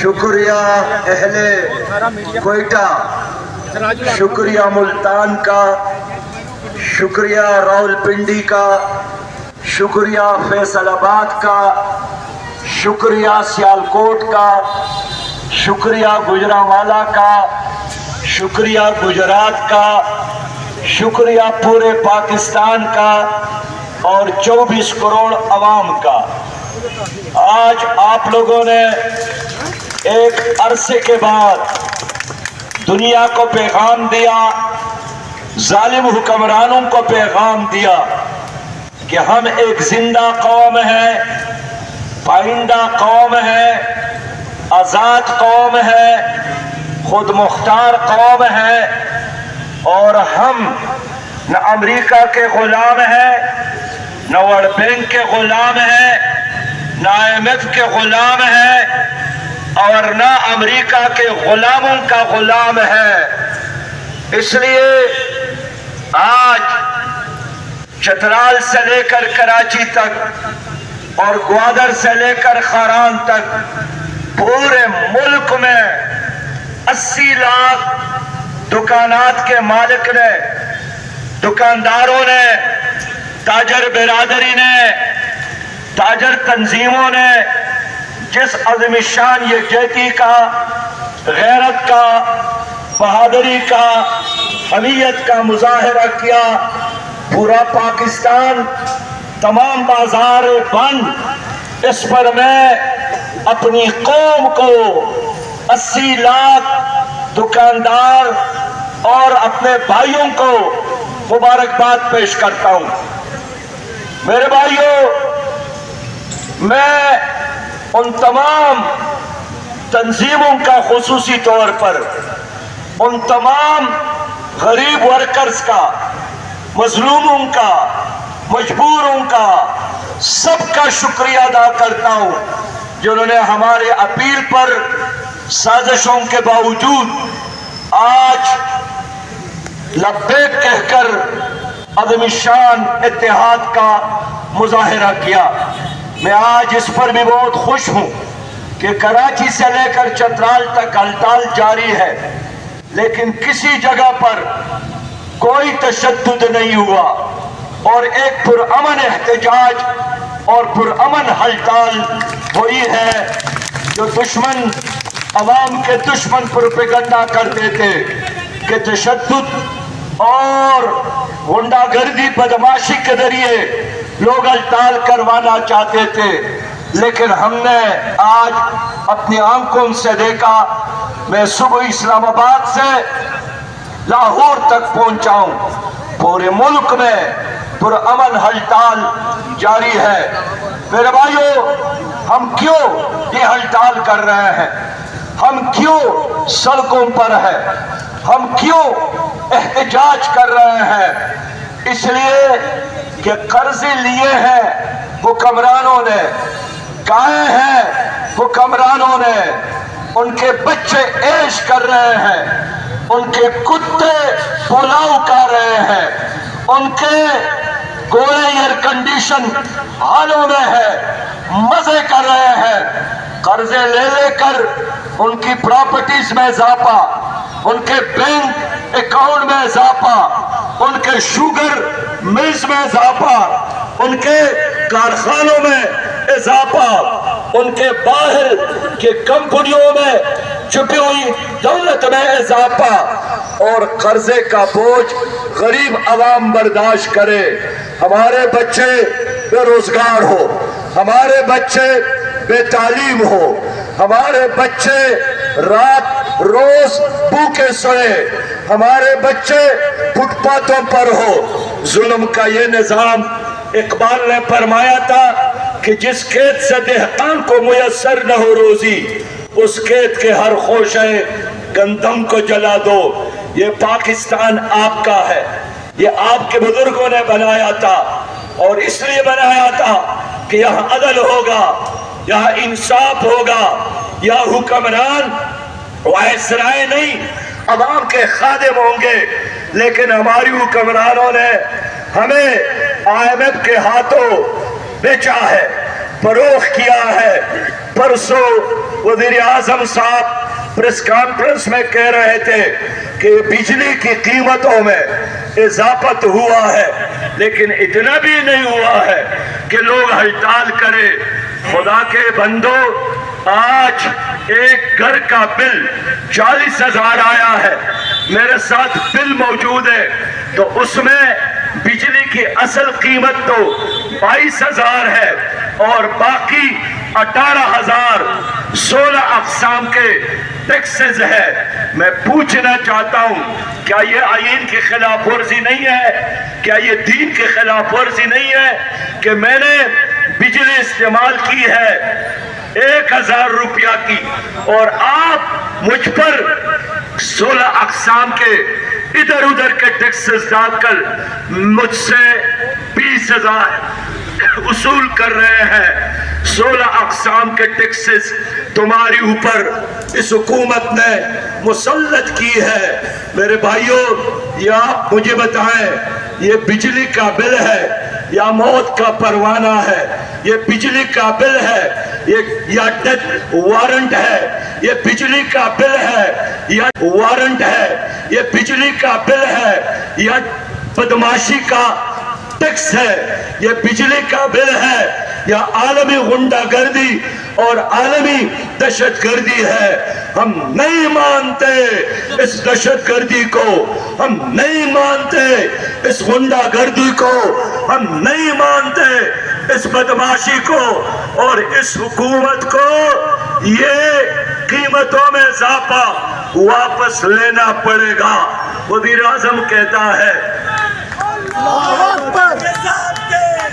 شکریہ اہل کوئٹہ، شکریہ ملتان کا، شکریہ راولپنڈی کا، شکریہ فیصل آباد کا، شکریہ سیالکوٹ کا، شکریہ گجرانوالہ کا، شکریہ گجرات کا، شکریہ پورے پاکستان کا اور 24 کروڑ عوام کا۔ آج آپ لوگوں نے ایک عرصے کے بعد دنیا کو پیغام دیا، ظالم حکمرانوں کو پیغام دیا کہ ہم ایک زندہ قوم ہے، پائندہ قوم ہے، آزاد قوم ہے، خود مختار قوم ہے، اور ہم نہ امریکہ کے غلام ہیں، نہ ورلڈ بینک کے غلام ہیں، نہ IMF کے غلام ہیں، اور نہ امریکہ کے غلاموں کا غلام ہے۔ اس لیے آج چترال سے لے کر کراچی تک اور گوادر سے لے کر خاران تک پورے ملک میں 80 لاکھ دکانات کے مالک نے، دکانداروں نے، تاجر برادری نے، تاجر تنظیموں نے جس عظیم شان یکجہتی کا، غیرت کا، بہادری کا، حمیت کا مظاہرہ کیا، پورا پاکستان، تمام بازار بند، اس پر میں اپنی قوم کو 80 لاکھ دکاندار اور اپنے بھائیوں کو مبارکباد پیش کرتا ہوں۔ میرے بھائیوں، میں ان تمام تنظیموں کا خصوصی طور پر، ان تمام غریب ورکرز کا، مظلوموں کا، مجبوروں کا، سب کا شکریہ ادا کرتا ہوں جنہوں نے ہمارے اپیل پر سازشوں کے باوجود آج لبیک کہہ کر عظیم شان اتحاد کا مظاہرہ کیا۔ میں آج اس پر بھی بہت خوش ہوں کہ کراچی سے لے کر چترال تک ہڑتال جاری ہے، لیکن کسی جگہ پر کوئی تشدد نہیں ہوا، اور ایک پرامن احتجاج اور پرامن ہڑتال ہوئی ہے۔ جو دشمن، عوام کے دشمن پروپیگنڈا کرتے تھے کہ تشدد اور غنڈہ گردی بدماشی کے ذریعے لوگ ہڑتال کروانا چاہتے تھے، لیکن ہم نے آج اپنی آنکھوں سے دیکھا۔ میں صبح اسلام آباد سے لاہور تک پہنچا ہوں، پورے ملک میں پرامن ہڑتال جاری ہے۔ میرے بھائیوں، ہم کیوں یہ ہڑتال کر رہے ہیں؟ ہم کیوں سڑکوں پر ہیں؟ ہم کیوں احتجاج کر رہے ہیں؟ اس لیے کہ قرضے لیے ہیں حکمرانوں نے، گائے ہیں حکمرانوں نے، ان کے بچے عیش کر رہے ہیں، ان کے کتے پلاؤ کر رہے ہیں، ان کے گھوڑے ایئر کنڈیشن حالوں میں ہے، مزے کر رہے ہیں، قرضے لے لے کر ان کی پراپرٹیز میں اضافہ، ان کے بینک اکاؤنٹ میں اضافہ، ان کے شوگر ملز میں اضافہ، ان کے کارخانوں میں اضافہ، ان کے باہر کے کمپنیوں میں چھپی ہوئی دولت میں اضافہ، اور قرضے کا بوجھ غریب عوام برداشت کرے۔ ہمارے بچے بے روزگار ہو، ہمارے بچے بے تعلیم ہو، ہمارے بچے رات روز بھوکے سوئے، ہمارے بچے فٹ پاتھوں پر ہو۔ ظلم کا یہ نظام، اقبال نے فرمایا تھا کہ جس کھیت سے دہقان کو میسر نہ ہو روزی، اس کھیت کے ہر خوشے گندم کو جلا دو۔ یہ پاکستان آپ کا ہے، یہ آپ کے بزرگوں نے بنایا تھا، اور اس لیے بنایا تھا کہ یہاں عدل ہوگا، یہاں انصاف ہوگا، یہاں حکمران وائسرائے نہیں عوام کے خادم ہوں گے۔ لیکن ہماری حکمرانوں نے ہمیں IMF کے ہاتھوں بیچا ہے، فروخت کیا ہے، پرسوں وزیر اعظم صاحب پریس کانفرنس میں کہہ رہے تھے کہ بجلی کی قیمتوں میں اضافت ہوا ہے، لیکن اتنا بھی نہیں ہوا ہے کہ لوگ ہڑتال کرے۔ خدا کے بندو، آج ایک گھر کا بل 40,000 آیا ہے، میرے ساتھ بل موجود ہے، تو اس میں بجلی کی اصل قیمت تو 22,000 ہے اور باقی 18,000 16 اقسام کے ٹیکسز ہے۔ میں پوچھنا چاہتا ہوں، کیا یہ آئین کی خلاف ورزی نہیں ہے؟ کیا یہ دین کی خلاف ورزی نہیں ہے کہ میں نے بجلی استعمال کی ہے 1,000 روپیہ کی اور آپ مجھ پر 16 اقسام کے ادھر ادھر کے ٹیکسز ڈال کر مجھ سے 20,000 وصول کر رہے ہیں۔ 16 اقسام کے ٹیکسز تمہاری اوپر اس حکومت نے مسلط کی ہے۔ میرے بھائیوں، یہ آپ مجھے بتائیں، یہ بجلی کا بل ہے یا موت کا پروانہ ہے؟ یہ بجلی کا بل ہے یا ڈیتھ وارنٹ ہے؟ یہ بجلی کا بل ہے یا وارنٹ ہے؟ یہ بجلی کا بل ہے یا بدماشی کا ٹیکس ہے؟ یہ بجلی کا بل ہے یا عالمی غنڈہ گردی اور عالمی دہشت گردی ہے؟ ہم نہیں مانتے اس دہشت گردی کو، ہم نہیں مانتے اس غنڈہ گردی کو، ہم نہیں مانتے اس بدماشی کو، اور اس حکومت کو یہ قیمتوں میں اضافہ واپس لینا پڑے گا۔ وزیر اعظم کہتا ہے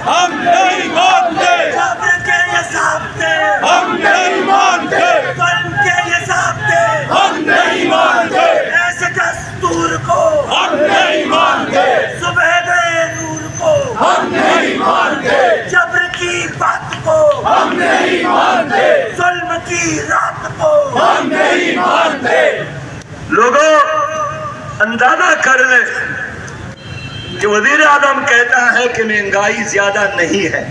ہم نہیں مانتے، ہم نہیں مانتے، ہم نہیں مانتے، ایسے دستور کو ہم نہیں مانتے، صبح نور کو ہم نہیں مانتے، جبر کی بات کو ہم نہیں مانتے، ظلم کی رات کو ہم نہیں مانتے۔ لوگوں اندازہ کر لیں کہ وزیر اعظم کہتا ہے کہ مہنگائی زیادہ نہیں ہے۔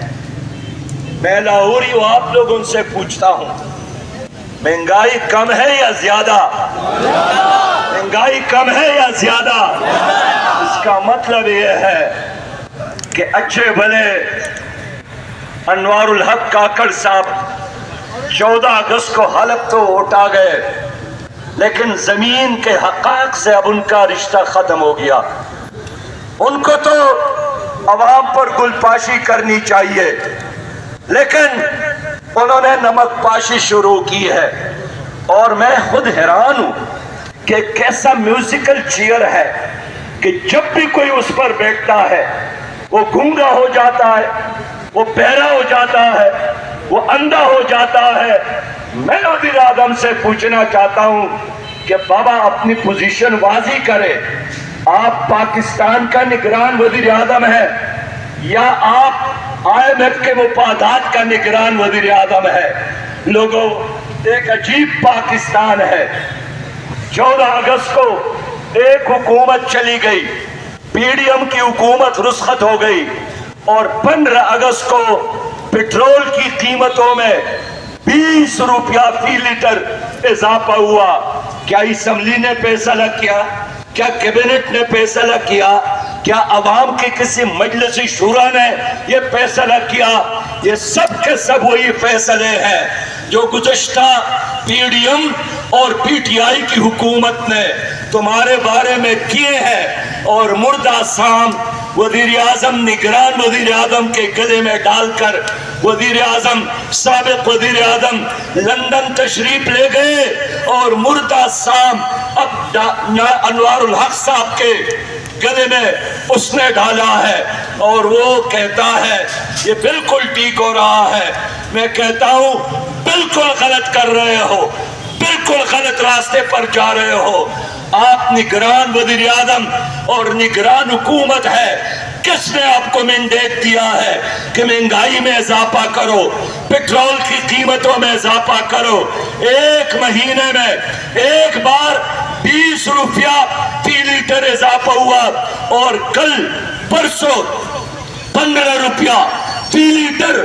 میں لاہوری ہوں، آپ لوگوں سے پوچھتا ہوں، مہنگائی کم ہے یا زیادہ؟ مہنگائی کم ہے یا زیادہ؟ اس کا مطلب یہ ہے کہ اچھے بھلے انوار الحق کاکڑ صاحب 14 اگست کو حلق تو اٹھا گئے، لیکن زمین کے حقائق سے اب ان کا رشتہ ختم ہو گیا۔ ان کو تو عوام پر گل پاشی کرنی چاہیے، لیکن انہوں نے نمک پاشی شروع کی ہے، اور میں خود حیران ہوں کہ کیسا میوزیکل چیئر ہے کہ جب بھی کوئی اس پر بیٹھتا ہے وہ گونگا ہو جاتا ہے، وہ بہرا ہو جاتا ہے، وہ اندھا ہو جاتا ہے۔ میں وزیر اعظم سے پوچھنا چاہتا ہوں کہ بابا اپنی پوزیشن واضح کرے، آپ پاکستان کا نگران وزیر اعظم ہے یا آپ IMF کے مفادات کا نگران وزیر اعظم ہے؟ لوگوں، ایک عجیب پاکستان ہے۔ 14 اگست کو ایک حکومت چلی گئی، PDM کی حکومت رخصت ہو گئی، اور 15 اگست کو پیٹرول کی قیمتوں میں 20 روپیہ فی لیٹر اضافہ ہوا۔ کیا اسمبلی نے فیصلہ کیا؟ کیا کیبنٹ نے فیصلہ کیا؟ کیا عوام کی کسی مجلسی شورا نے یہ فیصلہ کیا؟ یہ سب کے سب وہی فیصلے ہیں جو گزشتہ PDM اور PTI کی حکومت نے تمہارے بارے میں کیے ہیں، اور مردہ سام وزیر اعظم نگران وزیر اعظم کے گلے میں ڈال کر وزیر اعظم سابق وزیر اعظم لندن تشریف لے گئے، اور مردہ سام اب انوار الحق صاحب کے گلے میں اس نے ڈالا ہے، اور وہ کہتا ہے یہ بالکل ٹھیک ہو رہا ہے۔ میں کہتا ہوں بالکل غلط کر رہے ہو، بالکل غلط راستے پر جا رہے ہو۔ آپ نگران وزیر اعظم اور نگران حکومت ہے، کس نے آپ کو مینڈیٹ دیا ہے کہ مہنگائی میں اضافہ کرو، پیٹرول کی قیمتوں میں اضافہ کرو؟ ایک مہینے میں ایک بار 20 روپیہ فی لیٹر اضافہ ہوا، اور کل پرسوں 15 روپیہ فی لیٹر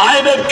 IMF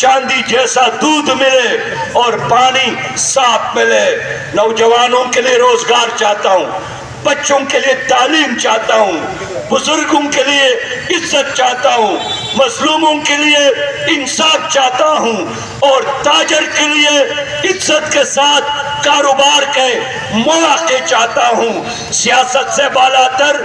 چاندی جیسا دودھ ملے اور پانی صاف ملے۔ نوجوانوں کے لیے روزگار چاہتا ہوں، بچوں کے لیے تعلیم چاہتا ہوں، بزرگوں کے لیے عزت چاہتا ہوں، مظلوموں کے لیے انصاف چاہتا ہوں، اور تاجر کے لیے عزت کے ساتھ کاروبار کے مواقع چاہتا ہوں۔ سیاست سے بالا تر،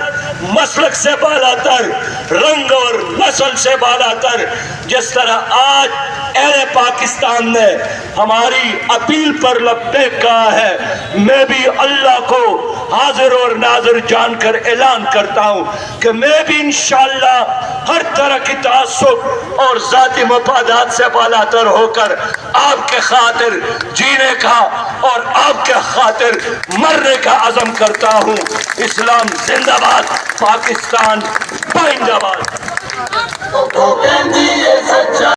مسلک سے بالا تر، رنگ اور نسل سے بالا تر، جس طرح آج اہل پاکستان نے ہماری اپیل پر لبیک کہا ہے، میں بھی اللہ کو حاضر اور ناظر جان کر اعلان کرتا ہوں کہ میں بھی انشاءاللہ ہر طرح کی تعصب اور ذاتی مفادات سے بالا تر ہو کر آپ کے خاطر جینے کا اور آپ کے خاطر مرنے کا عزم کرتا ہوں۔ اسلام زندہ باد، پاکستان بائندہ باد۔